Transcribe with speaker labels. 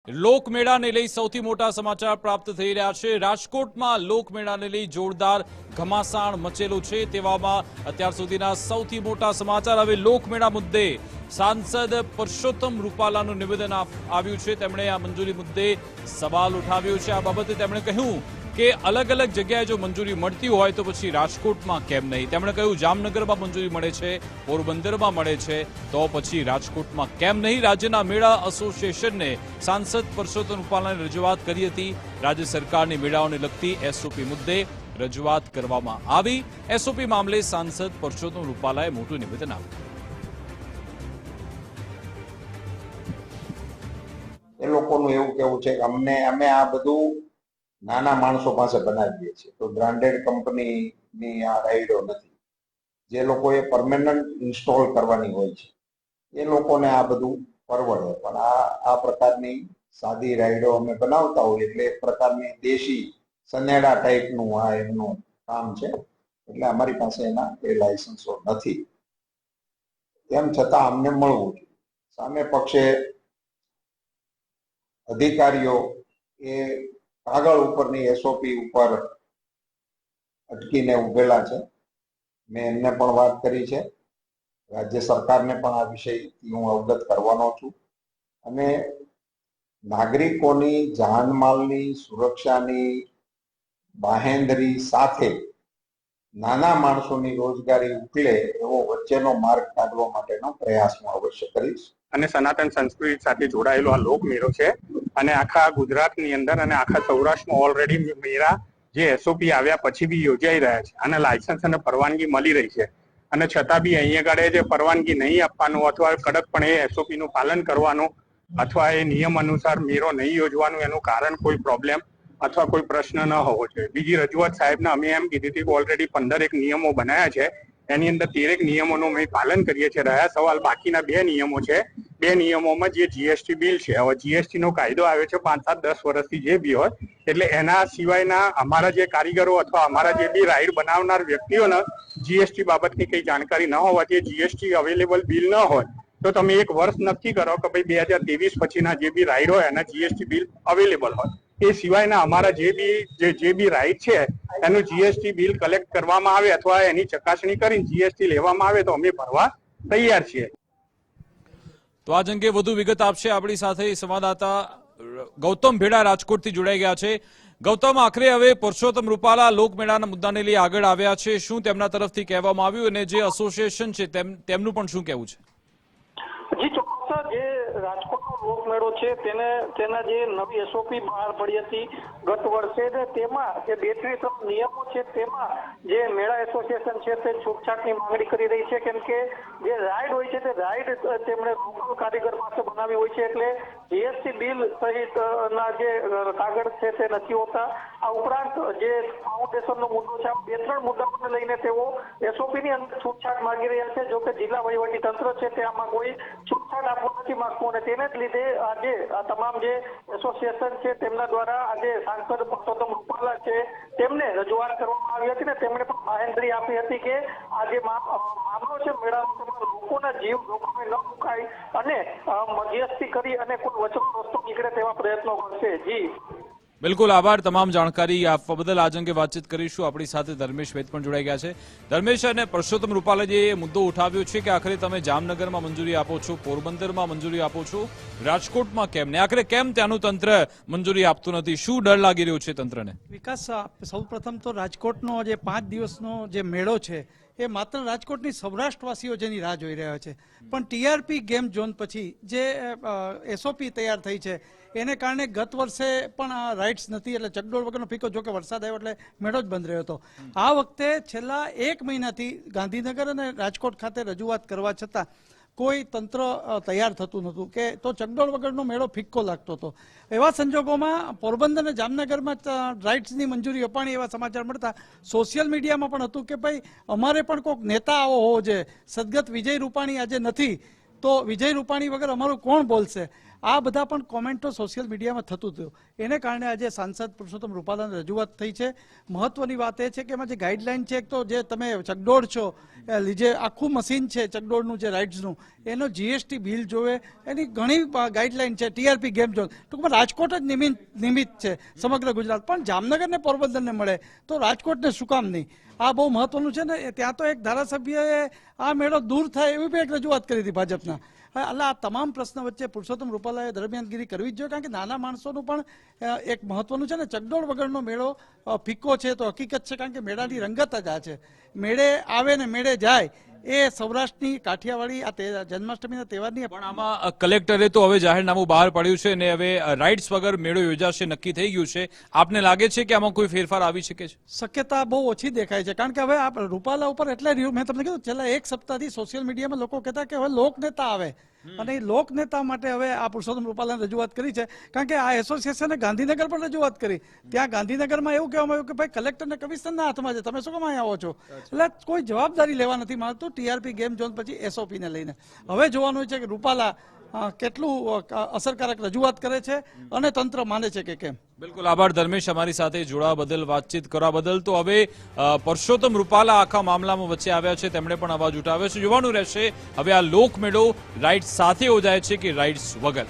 Speaker 1: લોકમેળાને લઈ સૌથી મોટા સમાચાર પ્રાપ્ત થઈ રહ્યા છે। રાજકોટમાં લોકમેળાને લઈ જોરદાર ઘમાસાણ મચેલું છે। તેવામાં અત્યાર સુધીના સૌથી મોટા સમાચાર હવે લોકમેળા મુદ્દે સાંસદ પરસોત્તમ રૂપાલાનું નિવેદન આવ્યું છે। તેમણે આ મંજૂરી મુદ્દે સવાલ ઉઠાવ્યો છે। આ બાબતે તેમણે કહ્યું કે અલગ અલગ જગ્યાએ જો મંજૂરી મળતી હોય તો પછી રાજકોટમાં કેમ નહીં। તેમણે કહ્યું જામનગરમાં મંજૂરી મળે છે, પોરબંદરમાં મળે છે, તો પછી રાજકોટમાં કેમ નહીં। રાજ્યના મેળા એસોસિએશનને સાંસદ પરસોત્તમ રૂપાલાને રજૂઆત કરી હતી। રાજ્ય સરકારની મેળાઓને લગતી એસઓપી મુદ્દે રજૂઆત કરવામાં આવી। એસઓપી મામલે સાંસદ પરસોત્તમ રૂપાલાએ મોટું નિવેદન આપ્યું।
Speaker 2: એ લોકોનું એવું કેવું છે કે અમે આ બધું નાના માણસો પાસે બનાવીએ છીએ, તો બ્રાન્ડેડ કંપનીની આ રાઈડો નથી। જે લોકોએ પરમેનન્ટ ઇન્સ્ટોલ કરવાની હોય છે એ લોકોને આ બધું પરવડે, પણ આ પ્રકારની સાદી રાઈડો અમે બનાવતા હોય એટલે એક પ્રકારની દેશી સનેડા ટાઈપનું આ એમનું કામ છે, એટલે અમારી પાસે એના એ લાયસન્સો નથી। તેમ છતાં અમને મળવું જોઈએ। સામે પક્ષે અધિકારીઓ એ કાગળ ઉપરની એસઓપી ઉપર અટકીને ઉભેલા છે। મેં એમને પણ વાત કરી છે, રાજ્ય સરકારને પણ આ વિષયથી હું અવગત કરવાનો છું, અને નાગરિકોની જાનમાલની સુરક્ષાની બાહેંધરી સાથે નાના માણસોની રોજગારી ઉકલે એવો વચ્ચેનો માર્ગ કાઢવા માટેનો પ્રયાસ હું અવશ્ય કરીશ।
Speaker 3: અને સનાતન સંસ્કૃતિ સાથે જોડાયેલો આ લોકમેળો છે, અને આખા ગુજરાતની અંદર અને આખા સૌરાષ્ટ્રમાં ઓલરેડી મેળા જે એસઓપી આવ્યા પછી બી યોજાઈ રહ્યા છે, અને લાયસન્સ અને પરવાનગી મળી રહી છે, અને છતાં બી અહીંયા આગળ જે પરવાનગી નહીં આપવાનું અથવા કડકપણે એસઓપી નું પાલન કરવાનું અથવા એ નિયમ અનુસાર મેળો નહીં યોજવાનું એનું કારણ કોઈ પ્રોબ્લેમ અથવા કોઈ પ્રશ્ન ન હોવો જોઈએ। બીજી રજૂઆત સાહેબને અમે એમ કીધી હતી કે ઓલરેડી 15 નિયમો બનાવ્યા છે, એની અંદર 13 નિયમોનું અમે પાલન કરીએ છીએ। રહ્યા સવાલ બાકીના 2 નિયમો છે। 2 નિયમોમાં જે જીએસટી બિલ છે, હવે જીએસટી નો કાયદો આવ્યો છે 5, 7, 10 વર્ષથી જે બી હોય, એટલે એના સિવાયના અમારા જે કારીગરો અથવા અમારા જે બી રાઈડ બનાવનાર વ્યક્તિઓને જીએસટી બાબતની કઈ જાણકારી ન હોવાથી જીએસટી અવેલેબલ બિલ ન હોય તો તમે 1 વર્ષ નક્કી કરો કે ભાઈ 2023 પછીના જે બી રાઈડ હોય એના જીએસટી બિલ અવેલેબલ હોય। એ સિવાયના અમારા જે બી રાઈડ છે એનું જીએસટી બિલ કલેક્ટ કરવામાં આવે અથવા એની ચકાસણી કરીને જીએસટી લેવામાં આવે તો અમે ભરવા તૈયાર છીએ।
Speaker 1: તો આ અંગે વધુ વિગત આપશે આપણી સાથે સંવાદદાતા ગૌતમ ભેડા રાજકોટથી જોડાઈ ગયા છે। ગૌતમ, આખરે હવે પરસોત્તમ રૂપાલા લોકમેળાના મુદ્દાને લઈ આગળ આવ્યા છે, શું તેમના તરફથી કહેવામાં આવ્યું અને જે એસોસિએશન છે તેમનું પણ શું કહેવું છે?
Speaker 4: જી ચોક્કસ, જે રાજકોટનો લોકમેળો છે તેના જે નવી એસઓપી બહાર પડી હતી ગત વર્ષે, તેમાં જે 2-3 નિયમો છે તેમાં જે મેળા એસોસિએશન છે તે છૂટછાટની માંગણી કરી રહી છે, કેમ કે જે રાઈડ હોય છે તે રાઈડ તેમણે લોકલ કારીગર પાસે બનાવી હોય છે, એટલે જીએસટી બિલ સહિત ના જે કાગળ છે તે નથી હોતા। આ ઉપરાંત જે ફાઉન્ડેશનનો મુદ્દો છે, 2-3 મુદ્દાઓને લઈને તેઓ એસઓપી ની અંદર છૂટછાટ માંગી રહ્યા છે। જો કે જિલ્લા વહીવટી તંત્ર છે તે આમાં કોઈ છૂટછાટ આપવા નથી માંગતું, અને તેને જ લીધે આજે આ તમામ જે એસોસિએશન છે તેમના દ્વારા આજે સાંસદ પરસોત્તમ રૂપાલા છે તેમને રજૂઆત કરવામાં આવી હતી, ને તેમણે પણ બાહેંધરી આપી હતી કે આ જે મામલો છે મેળાનો લોકોના જીવ જોખમે ન મુકાય અને મધ્યસ્થી કરી અને કોઈ વચનો રસ્તો નીકળે તેવા પ્રયત્નો કરશે। જી
Speaker 1: બિલકુલ, આભાર તમામ જાણકારી આપવા બદલ। આજ અંગે વાતચીત કરીશું। આપણી સાથે ધર્મેશ વેદ પણ જોડાઈ ગયા છે। ધર્મેશ, અને પરસોત્તમ રૂપાલે જે મુદ્દો ઉઠાવ્યો છે કે આખરે તમે જામનગરમાં મંજૂરી આપો છો, પોરબંદરમાં મંજૂરી આપો છો, રાજકોટમાં કેમ ને? આખરે કેમ ત્યાંનું તંત્ર મંજૂરી આપતું નથી? શું ડર લાગી રહ્યો છે તંત્રને?
Speaker 5: વિકાસ, સૌપ્રથમ તો રાજકોટનો જે 5 દિવસનો જે મેળો છે એ માત્ર રાજકોટની સૌરાષ્ટ્રવાસીઓ જેની રાહ જોઈ રહ્યા છે, પણ ટીઆરપી ગેમ ઝોન પછી જે એસઓપી તૈયાર થઈ છે એને કારણે ગત વર્ષે પણ રાઇટ્સ નથી, એટલે ચકડોળ વગરનો ફીકો, જો કે વરસાદ આવ્યો એટલે મેળો જ બંધ રહ્યો હતો। આ વખતે છેલ્લા 1 મહિનાથી ગાંધીનગર અને રાજકોટ ખાતે રજૂઆત કરવા છતાં કોઈ તંત્ર તૈયાર થતું નહોતું, કે તો ચકડોળ વગરનો મેળો ફિક્કો લાગતો હતો। એવા સંજોગોમાં પોરબંદર અને જામનગરમાં રાઇટ્સની મંજૂરી અપાણી એવા સમાચાર મળતા સોશિયલ મીડિયામાં પણ હતું કે ભાઈ અમારે પણ કોઈક નેતા આવો હોવો જોઈએ। સદગત વિજય રૂપાણી આજે નથી તો વિજય રૂપાણી વગર અમારું કોણ બોલશે? આ બધા પણ કોમેન્ટો સોશિયલ મીડિયામાં થતું હતું. એને કારણે આજે સાંસદ પુરુષોત્તમ રૂપાલાને રજૂઆત થઈ છે. મહત્વની વાત એ છે કે એમાં જે ગાઈડલાઈન છે, એક તો જે તમે ચકડોળ છો, જે આખું મશીન છે ચકડોળનું જે રાઇડ્સનું, એનો જીએસટી બિલ જોવે, એની ઘણી ગાઈડલાઈન છે. ટીઆરપી ગેમ ઝોન ટૂંકમાં રાજકોટ જ નિમિત્ત છે સમગ્ર ગુજરાત, પણ જામનગર ને પોરબંદરને મળે તો રાજકોટને શું કામ નહીં? આ બહુ મહત્વનું છે ને. ત્યાં તો એક ધારાસભ્યએ આ મેળો દૂર થાય એવી પણ એક રજૂઆત કરી હતી ભાજપના. એટલે આ તમામ પ્રશ્ન વચ્ચે પુરુષોત્તમ રૂપાલાએ દરમિયાનગીરી કરવી જ જોઈએ, કારણ કે નાના માણસોનું પણ એક મહત્વનું છે ને. ચકડોળ વગરનો મેળો ફિક્કો છે તો હકીકત છે, કારણ કે મેળાની રંગત જ આ છે. મેળે આવે ને મેળે જાય એ સૌરાષ્ટ્રની કાઠિયાવાડી આ જન્માષ્ટમીના તહેવારની.
Speaker 1: પણ આમાં કલેક્ટરે તો હવે જાહેરનામું બહાર પાડ્યું છે અને હવે રાઇડ્સ વગર મેળો યોજાશે નક્કી થઈ ગયું છે. આપને લાગે છે કે આમાં કોઈ ફેરફાર આવી શકે છે?
Speaker 5: શક્યતા બહુ ઓછી દેખાય છે, કારણ કે હવે આ રૂપાલા ઉપર એટલે મેં તમને કીધું છેલ્લા એક સપ્તાહથી સોશિયલ મીડિયામાં લોકો કહેતા કે હવે લોકનેતા આવે, અને એ લોકનેતા માટે હવે આ પુરુષોત્તમ રૂપાલાને રજૂઆત કરી છે. કારણ કે આ એસોસિએશને ગાંધીનગર પણ રજૂઆત કરી. ત્યાં ગાંધીનગરમાં એવું કહેવામાં આવ્યું કે ભાઈ કલેક્ટર ને કમિશનરના હાથમાં છે, તમે શું કામ અહીંયા આવો છો? એટલે કોઈ જવાબદારી લેવા નથી માંગતું ટીઆરપી ગેમ ઝોન પછી એસઓપી ને લઈને. હવે જોવાનું છે કે રૂપાલા કેટલું અસરકારક રજૂઆત કરે છે અને તંત્ર માને છે કે કેમ.
Speaker 1: બિલકુલ આભાર ધર્મેશ, અમારી સાથે જોડાવા બદલ, વાતચીત કરવા બદલ. તો હવે પુરુષોત્તમ રૂપાલા આખા મામલામાં વચ્ચે આવ્યા છે, તેમણે પણ અવાજ ઉઠાવ્યો છે. જોવાનું રહેશે હવે આ લોકમેળો રાઇડ્સ સાથે યોજાય છે કે રાઇડ્સ વગર.